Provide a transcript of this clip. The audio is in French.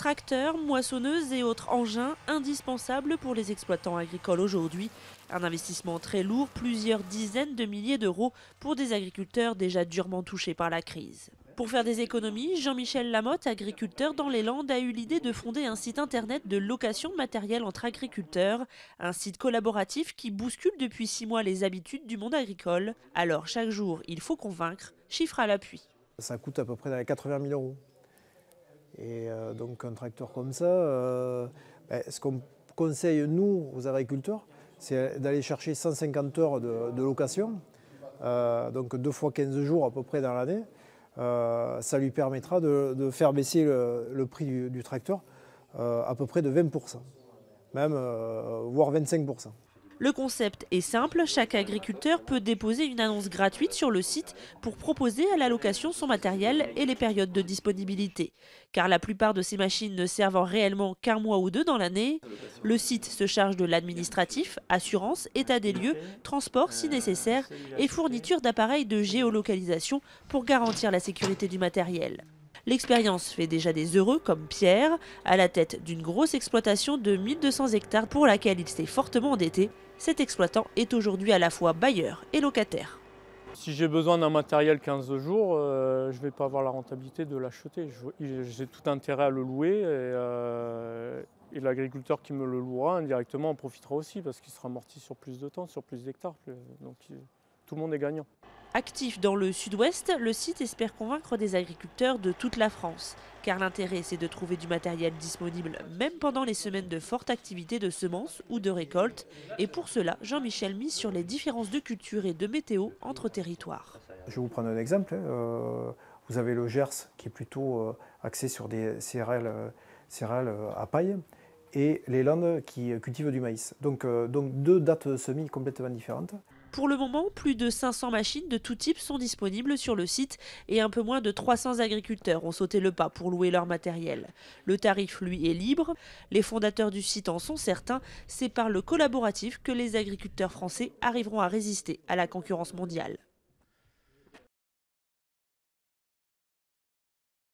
Tracteurs, moissonneuses et autres engins indispensables pour les exploitants agricoles aujourd'hui. Un investissement très lourd, plusieurs dizaines de milliers d'euros pour des agriculteurs déjà durement touchés par la crise. Pour faire des économies, Jean-Michel Lamotte, agriculteur dans les Landes, a eu l'idée de fonder un site internet de location de matériel entre agriculteurs, un site collaboratif qui bouscule depuis 6 mois les habitudes du monde agricole. Alors chaque jour, il faut convaincre, chiffre à l'appui. Ça coûte à peu près dans les 80 000 euros. Et donc un tracteur comme ça, ce qu'on conseille nous aux agriculteurs, c'est d'aller chercher 150 heures de location, donc 2 fois 15 jours à peu près dans l'année. Ça lui permettra de faire baisser le prix du tracteur à peu près de 20%, même voire 25%. Le concept est simple, chaque agriculteur peut déposer une annonce gratuite sur le site pour proposer à la location son matériel et les périodes de disponibilité. Car la plupart de ces machines ne servent réellement qu'un mois ou deux dans l'année. Le site se charge de l'administratif, assurance, état des lieux, transport si nécessaire et fourniture d'appareils de géolocalisation pour garantir la sécurité du matériel. L'expérience fait déjà des heureux comme Pierre, à la tête d'une grosse exploitation de 1200 hectares pour laquelle il s'est fortement endetté. Cet exploitant est aujourd'hui à la fois bailleur et locataire. Si j'ai besoin d'un matériel 15 jours, je ne vais pas avoir la rentabilité de l'acheter. J'ai tout intérêt à le louer et l'agriculteur qui me le louera indirectement en profitera aussi parce qu'il sera amorti sur plus de temps, sur plus d'hectares. Donc tout le monde est gagnant. Actif dans le sud-ouest, le site espère convaincre des agriculteurs de toute la France. Car l'intérêt, c'est de trouver du matériel disponible même pendant les semaines de forte activité de semences ou de récolte. Et pour cela, Jean-Michel mise sur les différences de culture et de météo entre territoires. Je vais vous prendre un exemple. Vous avez le Gers qui est plutôt axé sur des céréales à paille et les Landes qui cultivent du maïs. Donc 2 dates de semis complètement différentes. Pour le moment, plus de 500 machines de tout type sont disponibles sur le site et un peu moins de 300 agriculteurs ont sauté le pas pour louer leur matériel. Le tarif, lui, est libre. Les fondateurs du site en sont certains. C'est par le collaboratif que les agriculteurs français arriveront à résister à la concurrence mondiale.